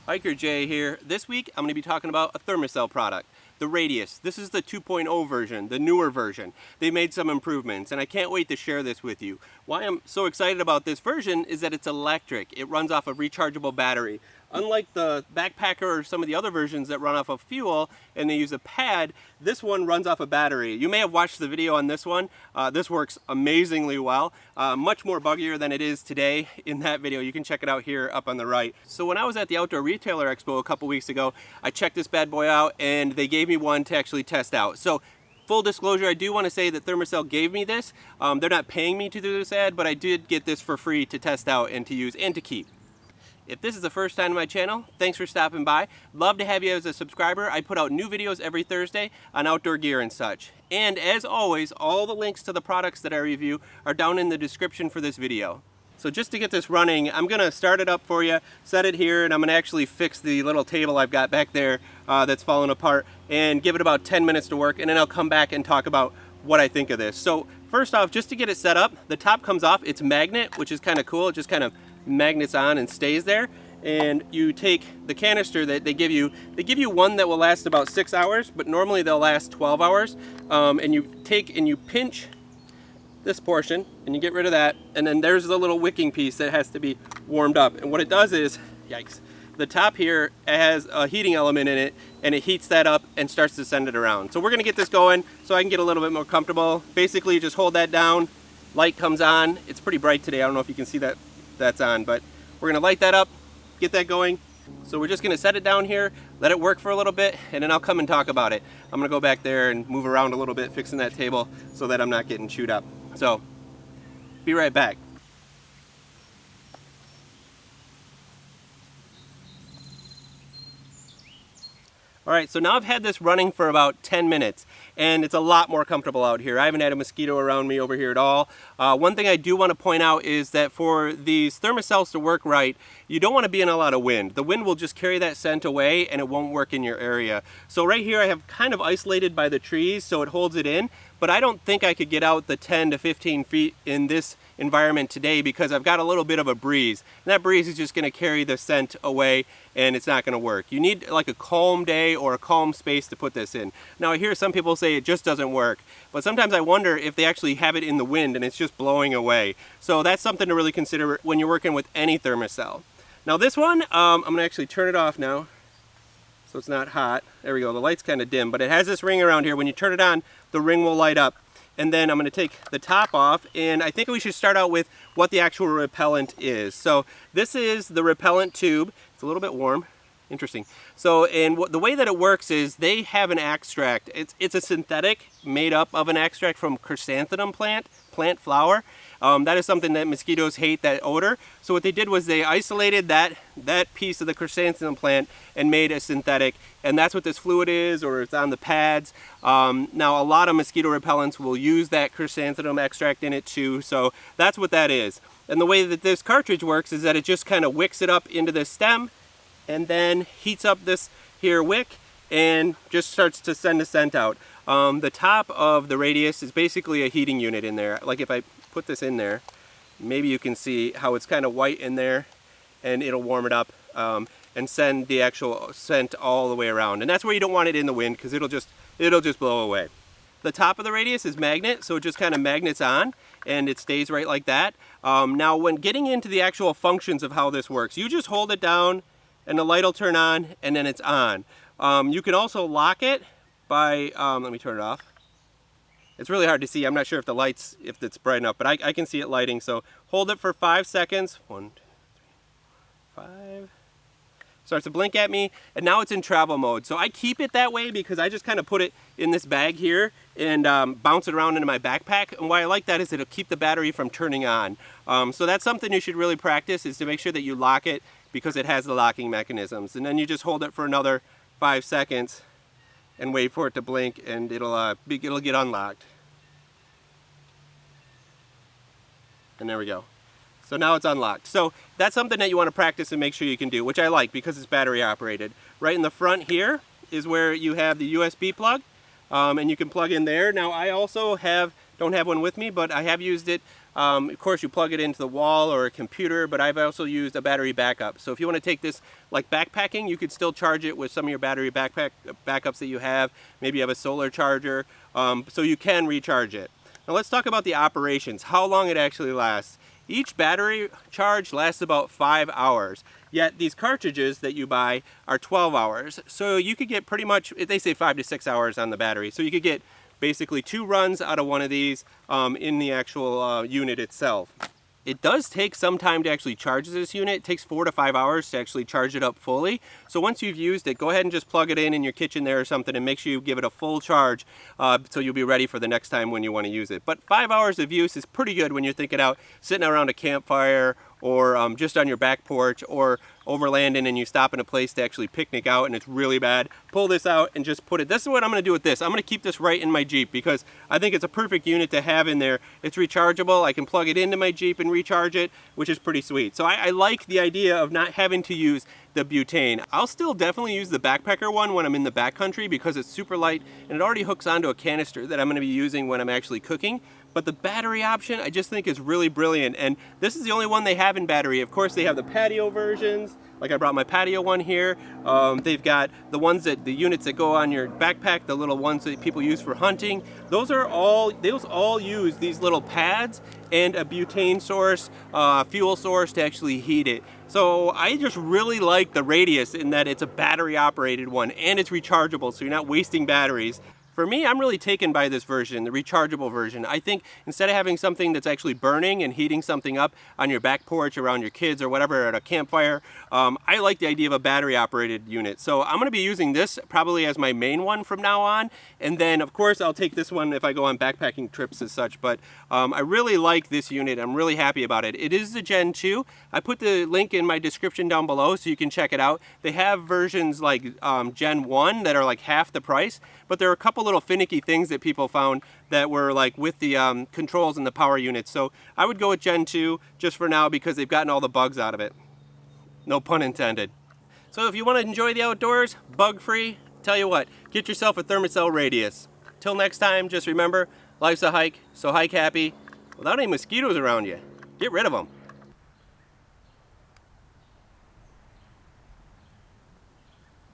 Hiker Jay here. This week I'm going to be talking about a ThermaCell product, the Radius. This is the 2.0 version, the newer version. They made some improvements and I can't wait to share this with you. Why I'm so excited about this version is that it's electric. It runs off a rechargeable battery. Unlike the Backpacker or some of the other versions that run off of fuel and they use a pad, this one runs off a battery. You may have watched the video on this one. This works amazingly well. Much more buggier than it is today in that video. You can check it out here up on the right. So when I was at the Outdoor Retailer Expo a couple weeks ago, I checked this bad boy out and they gave me one to actually test out. So full disclosure, I do want to say that ThermaCell gave me this. They're not paying me to do this ad, but I did get this for free to test out and to use and to keep. If this is the first time to my channel, thanks for stopping by. Love to have you as a subscriber. I put out new videos every Thursday on outdoor gear and such. And as always, all the links to the products that I review are down in the description for this video. So just to get this running, I'm gonna start it up for you, set it here, and I'm gonna actually fix the little table I've got back there that's falling apart and give it about 10 minutes to work, and then I'll come back and talk about what I think of this. So first off, just to get it set up, the top comes off. It's magnet, which is kind of cool. It just kind of magnets on and stays there, and you take the canister that they give you one that will last about 6 hours, but normally they'll last 12 hours, and you take and you pinch this portion and you get rid of that, and then there's the little wicking piece that has to be warmed up, and what it does is, yikes, the top here has a heating element in it and it heats that up and starts to send it around. So we're gonna get this going so I can get a little bit more comfortable. Basically you just hold that down, light comes on. It's pretty bright today, I don't know if you can see that that's on, but we're gonna light that up, get that going. So we're just gonna set it down here, let it work for a little bit, and then I'll come and talk about it. I'm gonna go back there and move around a little bit, fixing that table so that I'm not getting chewed up. So, be right back. Alright, so now I've had this running for about 10 minutes and it's a lot more comfortable out here. I haven't had a mosquito around me over here at all. One thing I do want to point out is that for these ThermaCells to work right, you don't want to be in a lot of wind. The wind will just carry that scent away and it won't work in your area. So right here I have kind of isolated by the trees so it holds it in, but I don't think I could get out the 10 to 15 feet in this environment today because I've got a little bit of a breeze. And that breeze is just going to carry the scent away and it's not going to work. You need like a calm day or a calm space to put this in. Now I hear some people say it just doesn't work, but sometimes I wonder if they actually have it in the wind and it's just blowing away. So that's something to really consider when you're working with any ThermaCell. Now this one, I'm going to actually turn it off now so it's not hot. There we go, the light's kind of dim, but it has this ring around here. When you turn it on, the ring will light up. And then I'm going to take the top off, and I think we should start out with what the actual repellent is. So this is the repellent tube. It's a little bit warm. Interesting. So, and the way that it works is they have an extract. It's a synthetic made up of an extract from chrysanthemum plant flower. That is something that mosquitoes hate, that odor. So what they did was they isolated that piece of the chrysanthemum plant and made a synthetic, and that's what this fluid is, or it's on the pads. Now a lot of mosquito repellents will use that chrysanthemum extract in it too, so that's what that is. And the way that this cartridge works is that it just kind of wicks it up into the stem and then heats up this here wick and just starts to send a scent out. The top of the Radius is basically a heating unit in there. Like if I put this in there, maybe you can see how it's kind of white in there, and it'll warm it up and send the actual scent all the way around. And that's where you don't want it in the wind because it'll just blow away. The top of the Radius is magnet, so it just kind of magnets on and it stays right like that. Now when getting into the actual functions of how this works, you just hold it down and the light will turn on and then it's on. You can also lock it by, let me turn it off. It's really hard to see. I'm not sure if it's bright enough, but I can see it lighting. So hold it for 5 seconds. 1, 2, 3, 5. Starts to blink at me, and now it's in travel mode. So I keep it that way because I just kind of put it in this bag here and bounce it around into my backpack. And why I like that is it'll keep the battery from turning on. So that's something you should really practice, is to make sure that you lock it because it has the locking mechanisms. And then you just hold it for another 5 seconds and wait for it to blink, and it'll get unlocked. And there we go. So now it's unlocked. So that's something that you want to practice and make sure you can do, which I like because it's battery operated. Right in the front here is where you have the USB plug, and you can plug in there. Now I also have don't have one with me, but I have used it. Of course, you plug it into the wall or a computer, but I've also used a battery backup. So if you want to take this like backpacking, you could still charge it with some of your battery backups that you have. Maybe you have a solar charger, so you can recharge it. Now let's talk about the operations, how long it actually lasts. Each battery charge lasts about 5 hours, yet these cartridges that you buy are 12 hours. So you could get pretty much, they say 5 to 6 hours on the battery, so you could get basically 2 runs out of one of these in the actual unit itself. It does take some time to actually charge this unit. It takes 4 to 5 hours to actually charge it up fully. So once you've used it, go ahead and just plug it in your kitchen there or something and make sure you give it a full charge so you'll be ready for the next time when you want to use it. But 5 hours of use is pretty good when you're thinking out sitting around a campfire or just on your back porch or overlanding and you stop in a place to actually picnic out and it's really bad. Pull this out and just put it. This is what I'm going to do with this. I'm going to keep this right in my Jeep because I think it's a perfect unit to have in there. It's rechargeable. I can plug it into my Jeep and recharge it, which is pretty sweet. So I like the idea of not having to use the butane. I'll still definitely use the backpacker one when I'm in the backcountry because it's super light and it already hooks onto a canister that I'm going to be using when I'm actually cooking. But the battery option I just think is really brilliant, and this is the only one they have in battery. Of course they have the patio versions, like I brought my patio one here. They've got the ones that, the units that go on your backpack, the little ones that people use for hunting. Those all use these little pads and a butane source, fuel source to actually heat it. So I just really like the Radius in that it's a battery operated one and it's rechargeable, so you're not wasting batteries. For me, I'm really taken by this version, the rechargeable version. I think instead of having something that's actually burning and heating something up on your back porch around your kids or whatever at a campfire, I like the idea of a battery operated unit. So I'm going to be using this probably as my main one from now on. And then of course I'll take this one if I go on backpacking trips as such. But I really like this unit. I'm really happy about it. It is the Gen 2. I put the link in my description down below so you can check it out. They have versions like Gen 1 that are like half the price, but there are a couple little finicky things that people found that were like with the controls and the power units. So I would go with Gen 2 just for now because they've gotten all the bugs out of it. No pun intended. So if you want to enjoy the outdoors, bug-free, tell you what, get yourself a ThermaCell Radius. Till next time, just remember, life's a hike, so hike happy without any mosquitoes around you. Get rid of them.